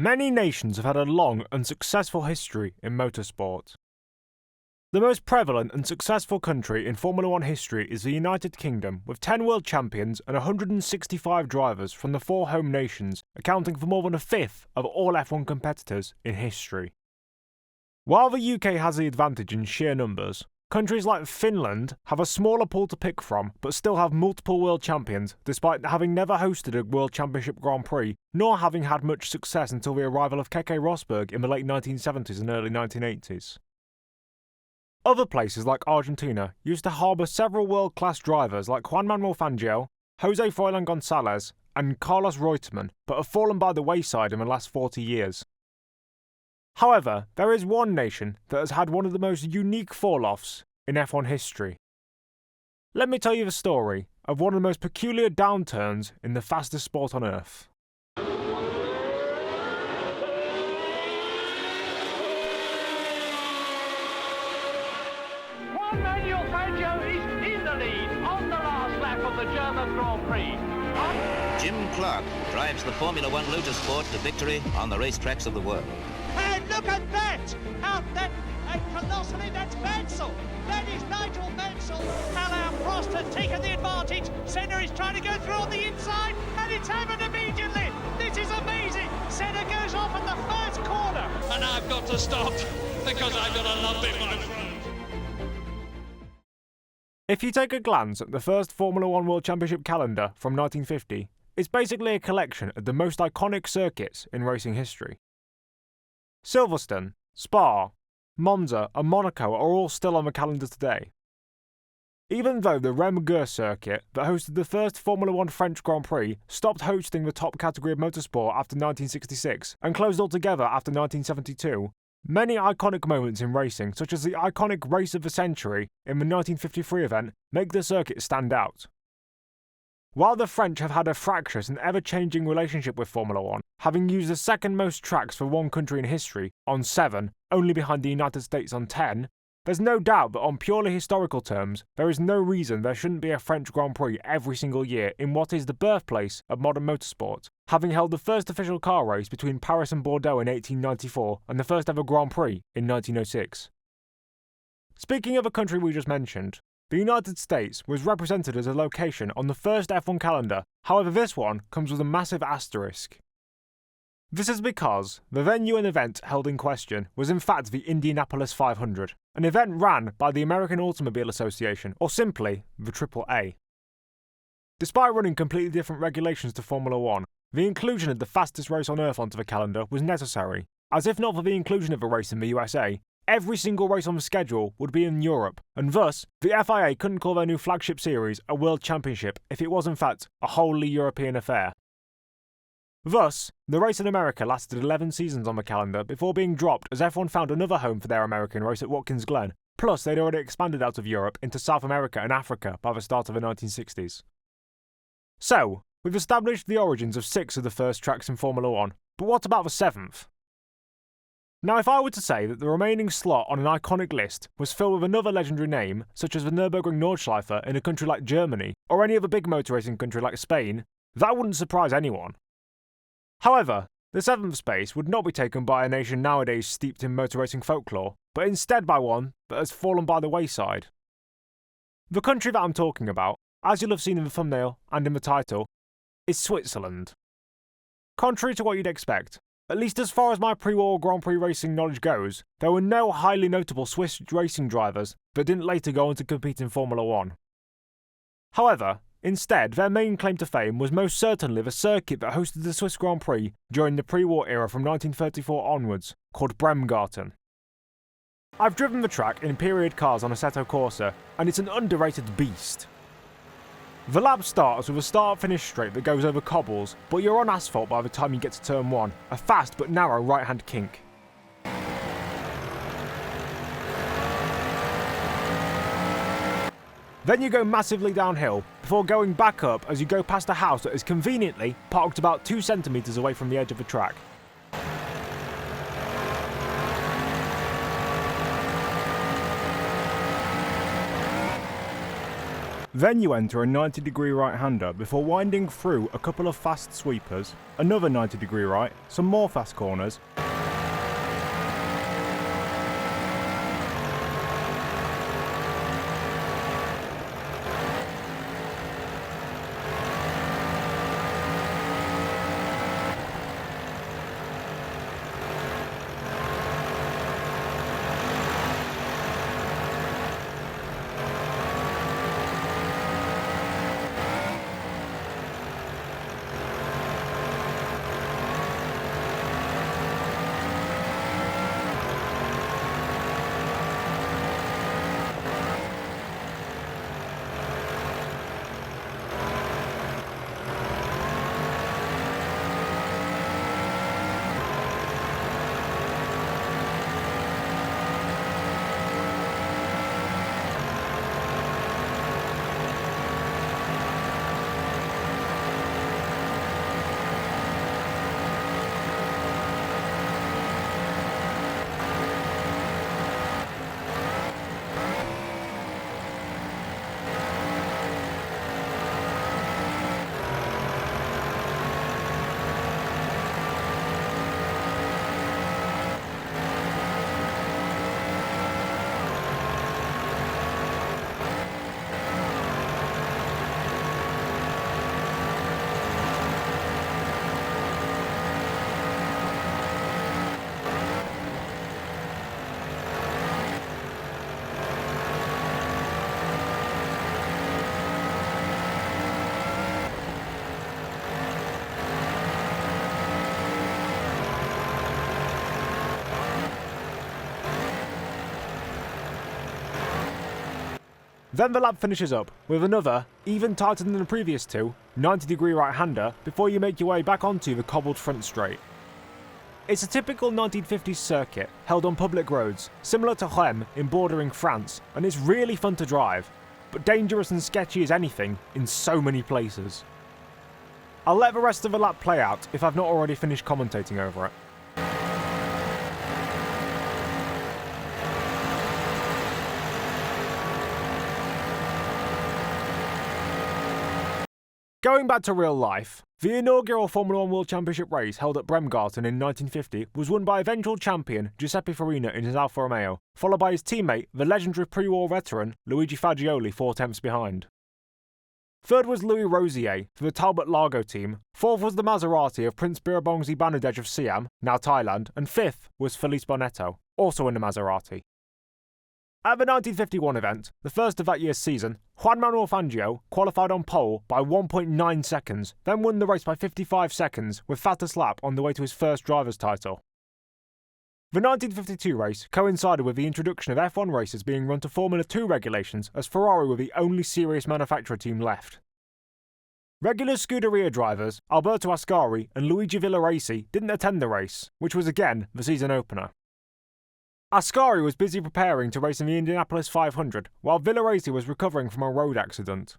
Many nations have had a long and successful history in motorsport. The most prevalent and successful country in Formula One history is the United Kingdom, with 10 world champions and 165 drivers from the 4 home nations, accounting for more than a fifth of all F1 competitors in history. While the UK has the advantage in sheer numbers, countries like Finland have a smaller pool to pick from, but still have multiple world champions, despite having never hosted a World Championship Grand Prix, nor having had much success until the arrival of Keke Rosberg in the late 1970s and early 1980s. Other places like Argentina used to harbour several world-class drivers like Juan Manuel Fangio, Jose Froilan Gonzalez, and Carlos Reutemann, but have fallen by the wayside in the last 40 years. However, there is one nation that has had one of the most unique fall-offs in F1 history. Let me tell you the story of one of the most peculiar downturns in the fastest sport on Earth. Juan Manuel Fangio is in the lead on the last lap of the German Grand Prix. Jim Clark drives the Formula One Motorsport to victory on the racetracks of the world. And look at that! Out that, colossally, that's Mansell! That is Nigel Mansell! Alain Prost has taken the advantage. Senna is trying to go through on the inside, and it's happened immediately! This is amazing! Senna goes off at the first corner. And I've got to stop, because I've got a lump in my throat. If you take a glance at the first Formula One World Championship calendar from 1950, it's basically a collection of the most iconic circuits in racing history. Silverstone, Spa, Monza and Monaco are all still on the calendar today. Even though the Rem Gers circuit that hosted the first Formula One French Grand Prix stopped hosting the top category of motorsport after 1966 and closed altogether after 1972, many iconic moments in racing, such as the iconic Race of the Century in the 1953 event, make the circuit stand out. While the French have had a fractious and ever-changing relationship with Formula One, having used the second most tracks for one country in history, on 7, only behind the United States on 10, there's no doubt that on purely historical terms, there is no reason there shouldn't be a French Grand Prix every single year in what is the birthplace of modern motorsport, having held the first official car race between Paris and Bordeaux in 1894 and the first ever Grand Prix in 1906. Speaking of a country we just mentioned, the United States was represented as a location on the first F1 calendar, however this one comes with a massive asterisk. This is because the venue and event held in question was in fact the Indianapolis 500, an event ran by the American Automobile Association, or simply the AAA. Despite running completely different regulations to Formula One, the inclusion of the fastest race on Earth onto the calendar was necessary, as if not for the inclusion of a race in the USA, every single race on the schedule would be in Europe, and thus, the FIA couldn't call their new flagship series a World Championship if it was in fact a wholly European affair. Thus, the race in America lasted 11 seasons on the calendar before being dropped as F1 found another home for their American race at Watkins Glen, plus they'd already expanded out of Europe into South America and Africa by the start of the 1960s. So, we've established the origins of 6 of the first tracks in Formula One, but what about the 7th? Now, if I were to say that the remaining slot on an iconic list was filled with another legendary name, such as the Nürburgring Nordschleife in a country like Germany, or any other big motor racing country like Spain, that wouldn't surprise anyone. However, the 7th space would not be taken by a nation nowadays steeped in motor racing folklore, but instead by one that has fallen by the wayside. The country that I'm talking about, as you'll have seen in the thumbnail and in the title, is Switzerland. Contrary to what you'd expect, at least as far as my pre-war Grand Prix racing knowledge goes, there were no highly notable Swiss racing drivers that didn't later go on to compete in Formula One. However, instead, their main claim to fame was most certainly the circuit that hosted the Swiss Grand Prix during the pre-war era from 1934 onwards, called Bremgarten. I've driven the track in period cars on Assetto Corsa, and it's an underrated beast. The lap starts with a start-finish straight that goes over cobbles, but you're on asphalt by the time you get to turn 1, a fast but narrow right-hand kink. Then you go massively downhill, before going back up as you go past a house that is conveniently parked about 2 centimetres away from the edge of the track. Then you enter a 90-degree right-hander before winding through a couple of fast sweepers, another 90-degree right, some more fast corners, Then the lap finishes up with another, even tighter than the previous two, 90-degree right-hander before you make your way back onto the cobbled front straight. It's a typical 1950s circuit held on public roads, similar to Rennes in bordering France, and it's really fun to drive, but dangerous and sketchy as anything in so many places. I'll let the rest of the lap play out if I've not already finished commentating over it. Going back to real life, the inaugural Formula 1 World Championship race held at Bremgarten in 1950 was won by eventual champion Giuseppe Farina in his Alfa Romeo, followed by his teammate, the legendary pre-war veteran Luigi Fagioli 4 tenths behind. Third was Louis Rosier for the Talbot Largo team, fourth was the Maserati of Prince Birabongsi Banudej of Siam, now Thailand, and fifth was Felice Bonetto, also in the Maserati. At the 1951 event, the first of that year's season, Juan Manuel Fangio qualified on pole by 1.9 seconds, then won the race by 55 seconds with fastest lap on the way to his first driver's title. The 1952 race coincided with the introduction of F1 races being run to Formula 2 regulations, as Ferrari were the only serious manufacturer team left. Regular Scuderia drivers Alberto Ascari and Luigi Villaraci didn't attend the race, which was again the season opener. Ascari was busy preparing to race in the Indianapolis 500, while Villaraci was recovering from a road accident.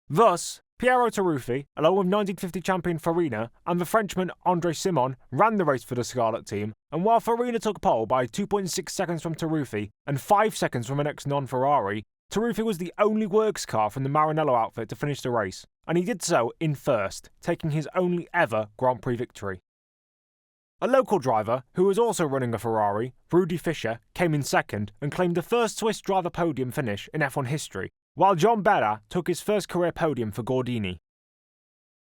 Thus, Piero Taruffi, along with 1950 champion Farina and the Frenchman André Simon, ran the race for the Scarlet team, and while Farina took pole by 2.6 seconds from Taruffi and 5 seconds from an ex-non-Ferrari, Taruffi was the only works car from the Maranello outfit to finish the race, and he did so in first, taking his only ever Grand Prix victory. A local driver, who was also running a Ferrari, Rudi Fischer, came in second and claimed the first Swiss driver podium finish in F1 history, while John Berra took his first career podium for Gordini.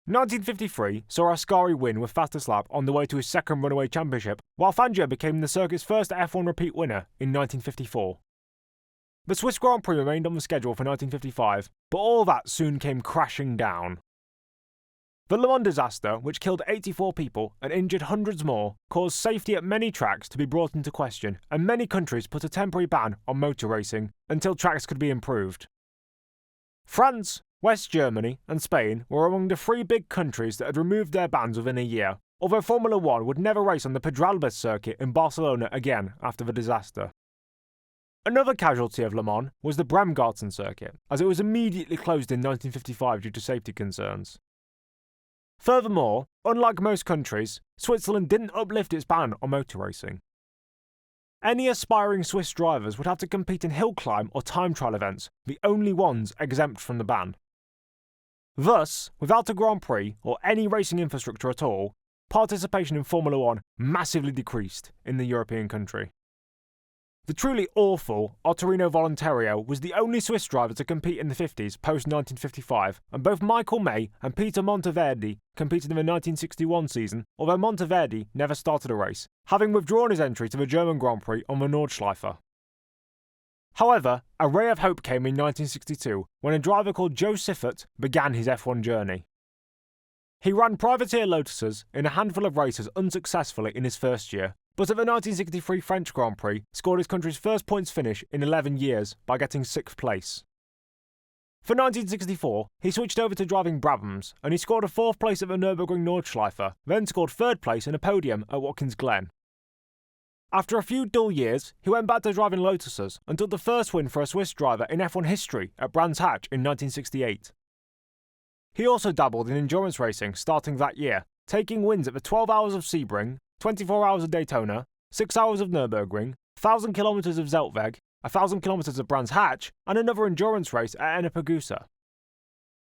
1953 saw Ascari win with fastest lap on the way to his second runaway championship, while Fangio became the circuit's first F1 repeat winner in 1954. The Swiss Grand Prix remained on the schedule for 1955, but all that soon came crashing down. The Le Mans disaster, which killed 84 people and injured hundreds more, caused safety at many tracks to be brought into question, and many countries put a temporary ban on motor racing until tracks could be improved. France, West Germany, and Spain were among the 3 big countries that had removed their bans within a year, although Formula 1 would never race on the Pedralbes circuit in Barcelona again after the disaster. Another casualty of Le Mans was the Bremgarten circuit, as it was immediately closed in 1955 due to safety concerns. Furthermore, unlike most countries, Switzerland didn't uplift its ban on motor racing. any aspiring Swiss drivers would have to compete in hill climb or time trial events, the only ones exempt from the ban. Thus, without a Grand Prix or any racing infrastructure at all, participation in Formula One massively decreased in the European country. The truly awful Ottorino Volontario was the only Swiss driver to compete in the 50s post-1955, and both Michael May and Peter Monteverdi competed in the 1961 season, although Monteverdi never started a race, having withdrawn his entry to the German Grand Prix on the Nordschleife. However, a ray of hope came in 1962 when a driver called Joe Siffert began his F1 journey. He ran privateer Lotuses in a handful of races unsuccessfully in his first year, but at the 1963 French Grand Prix scored his country's first points finish in 11 years by getting 6th place. For 1964, he switched over to driving Brabhams, and he scored a 4th place at the Nürburgring Nordschleife, then scored 3rd place in a podium at Watkins Glen. After a few dull years, he went back to driving Lotuses and took the first win for a Swiss driver in F1 history at Brands Hatch in 1968. He also dabbled in endurance racing starting that year, taking wins at the 12 Hours of Sebring, 24 Hours of Daytona, 6 Hours of Nürburgring, 1,000 kilometers of Zeltweg, 1,000 kilometers of Brands Hatch, and another endurance race at Ennepegusa.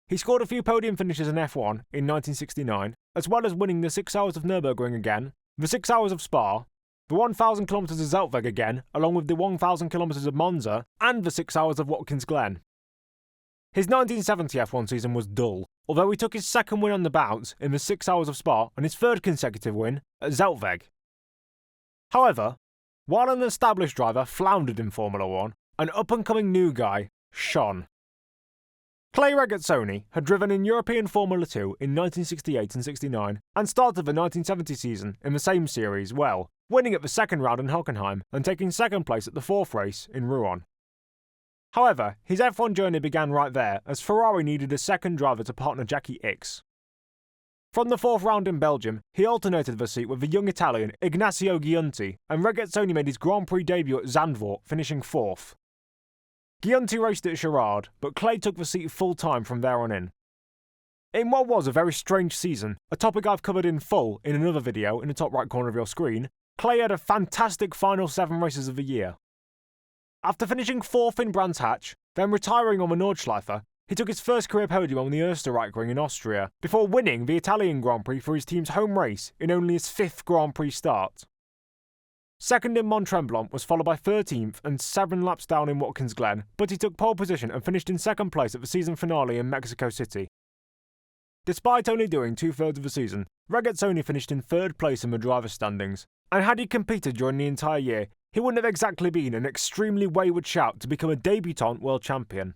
He scored a few podium finishes in F1 in 1969, as well as winning the 6 Hours of Nürburgring again, the 6 Hours of Spa, the 1,000 kilometers of Zeltweg again, along with the 1,000 kilometers of Monza, and the 6 Hours of Watkins Glen. His 1970 F1 season was dull, although he took his second win on the bounce in the 6 Hours of Spa and his third consecutive win at Zeltweg. However, while an established driver floundered in Formula One, an up-and-coming new guy shone. Clay Regazzoni had driven in European Formula 2 in 1968 and 69 and started the 1970 season in the same series well, winning at the second round in Hockenheim and taking second place at the 4th race in Rouen. However, his F1 journey began right there, as Ferrari needed a second driver to partner Jackie Ickx. From the 4th round in Belgium, he alternated the seat with the young Italian Ignazio Giunti, and Regazzoni made his Grand Prix debut at Zandvoort, finishing 4th. Giunti raced at Girard, but Clay took the seat full-time from there on in. In what was a very strange season, a topic I've covered in full in another video in the top right corner of your screen, Clay had a fantastic final 7 races of the year. After finishing 4th in Brands Hatch, then retiring on the Nordschleife, he took his first career podium on the Österreichring in Austria, before winning the Italian Grand Prix for his team's home race in only his 5th Grand Prix start. Second in Mont Tremblant was followed by 13th and 7 laps down in Watkins Glen, but he took pole position and finished in 2nd place at the season finale in Mexico City. Despite only doing 2/3 of the season, Regazzoni finished in 3rd place in the driver's standings, and had he competed during the entire year, he wouldn't have exactly been an extremely wayward shout to become a debutant world champion.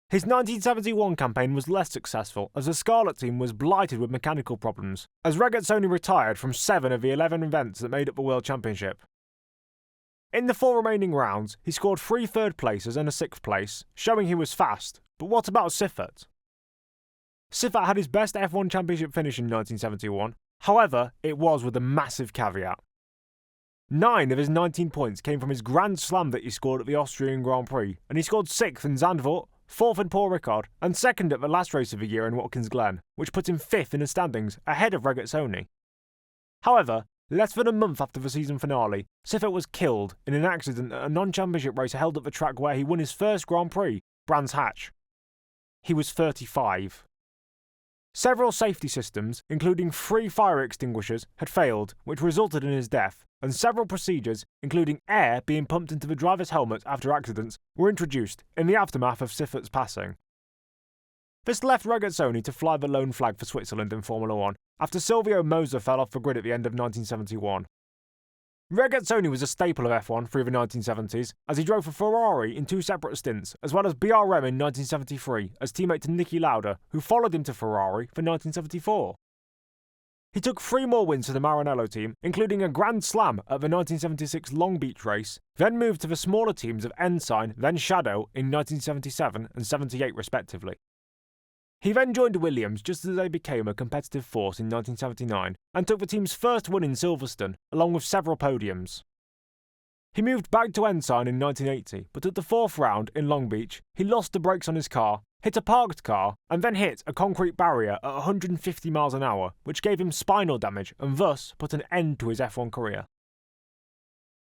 His 1971 campaign was less successful, as the Scarlet team was blighted with mechanical problems, as Regazzoni retired from 7 of the 11 events that made up the World Championship. In the 4 remaining rounds, he scored 3 third places and a 6th place, showing he was fast, but what about Siffert? Siffert had his best F1 Championship finish in 1971, however, it was with a massive caveat. 9 of his 19 points came from his Grand Slam that he scored at the Austrian Grand Prix, and he scored 6th in Zandvoort, 4th in Paul Ricard, and 2nd at the last race of the year in Watkins Glen, which put him 5th in the standings, ahead of Regazzoni. However, less than a month after the season finale, Siffert was killed in an accident at a non-championship race held at the track where he won his first Grand Prix, Brands Hatch. He was 35. Several safety systems, including 3 fire extinguishers, had failed, which resulted in his death, and several procedures, including air being pumped into the driver's helmet after accidents, were introduced in the aftermath of Siffert's passing. This left Regazzoni to fly the lone flag for Switzerland in Formula One, after Silvio Moser fell off the grid at the end of 1971. Regazzoni was a staple of F1 through the 1970s, as he drove for Ferrari in 2 separate stints, as well as BRM in 1973 as teammate to Niki Lauda, who followed him to Ferrari for 1974. He took 3 more wins to the Maranello team, including a Grand Slam at the 1976 Long Beach race, then moved to the smaller teams of Ensign, then Shadow in 1977 and 78 respectively. He then joined Williams just as they became a competitive force in 1979 and took the team's first win in Silverstone, along with several podiums. He moved back to Ensign in 1980, but at the 4th round in Long Beach, he lost the brakes on his car, hit a parked car, and then hit a concrete barrier at 150 miles an hour, which gave him spinal damage and thus put an end to his F1 career.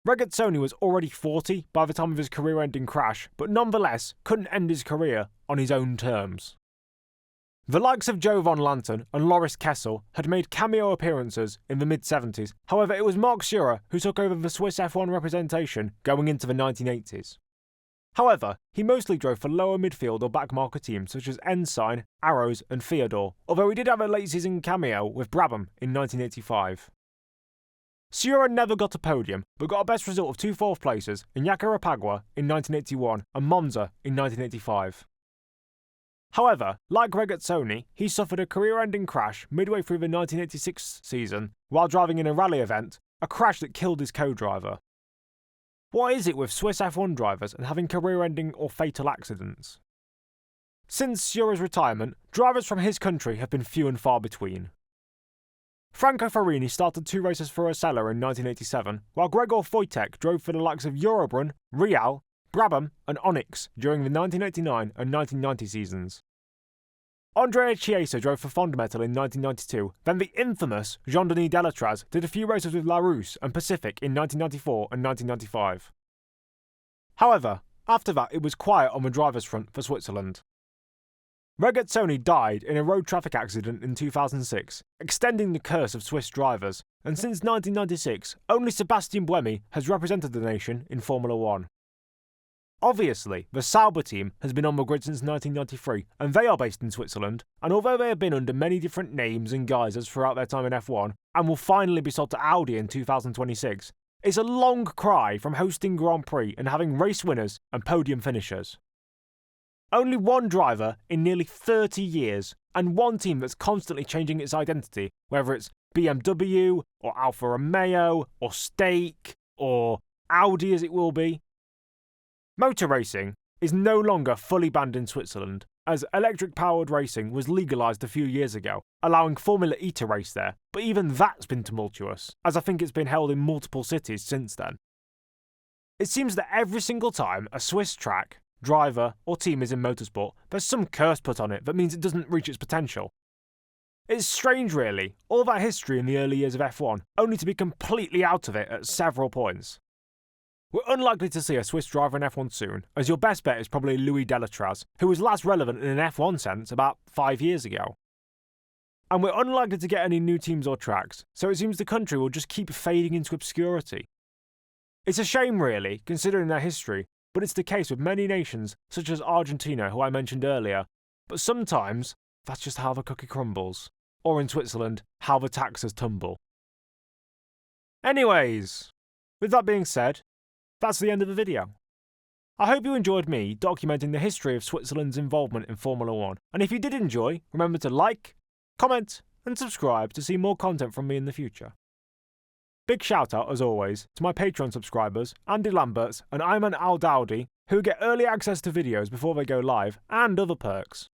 Regazzoni was already 40 by the time of his career-ending crash, but nonetheless couldn't end his career on his own terms. The likes of Joe von Lantern and Loris Kessel had made cameo appearances in the mid-70s, however it was Mark Schurer who took over the Swiss F1 representation going into the 1980s. However, he mostly drove for lower midfield or backmarker teams such as Ensign, Arrows and Theodore, although he did have a late-season cameo with Brabham in 1985. Schurer never got a podium, but got a best result of 2 fourth places in Yaccarapagua in 1981 and Monza in 1985. However, like Regazzoni, he suffered a career-ending crash midway through the 1986 season while driving in a rally event, a crash that killed his co-driver. What is it with Swiss F1 drivers and having career-ending or fatal accidents? Since Schurer's retirement, drivers from his country have been few and far between. Franco Farini started 2 races for Osella in 1987, while Gregor Wojtek drove for the likes of Eurobrunn, Real, Brabham and Onyx during the 1989 and 1990 seasons. Andrea Chiesa drove for Fondmetal in 1992, then the infamous Jean-Denis Delatraz did a few races with Larousse and Pacific in 1994 and 1995. However, after that it was quiet on the drivers' front for Switzerland. Regazzoni died in a road traffic accident in 2006, extending the curse of Swiss drivers, and since 1996 only Sebastian Buemi has represented the nation in Formula 1. Obviously, the Sauber team has been on the grid since 1993, and they are based in Switzerland, and although they have been under many different names and guises throughout their time in F1, and will finally be sold to Audi in 2026, it's a long cry from hosting Grand Prix and having race winners and podium finishers. Only one driver in nearly 30 years, and one team that's constantly changing its identity, whether it's BMW, or Alfa Romeo, or Stake, or Audi as it will be. Motor racing is no longer fully banned in Switzerland, as electric-powered racing was legalised a few years ago, allowing Formula E to race there, but even that's been tumultuous, as I think it's been held in multiple cities since then. It seems that every single time a Swiss track, driver or team is in motorsport, there's some curse put on it that means it doesn't reach its potential. It's strange really, all that history in the early years of F1, only to be completely out of it at several points. We're unlikely to see a Swiss driver in F1 soon, as your best bet is probably Louis Delatraz, who was last relevant in an F1 sense about 5 years ago. And we're unlikely to get any new teams or tracks, so it seems the country will just keep fading into obscurity. It's a shame really, considering their history, but it's the case with many nations, such as Argentina, who I mentioned earlier, but sometimes that's just how the cookie crumbles, or in Switzerland, how the taxes tumble. Anyways, with that being said, that's the end of the video. I hope you enjoyed me documenting the history of Switzerland's involvement in Formula 1, and if you did enjoy, remember to like, comment and subscribe to see more content from me in the future. Big shout out, as always, to my Patreon subscribers, Andy Lamberts and Ayman Al Dawdi, who get early access to videos before they go live, and other perks.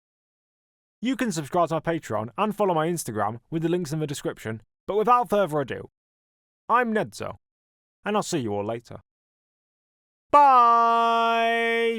You can subscribe to my Patreon and follow my Instagram with the links in the description, but without further ado, I'm Nedzo, and I'll see you all later. Bye!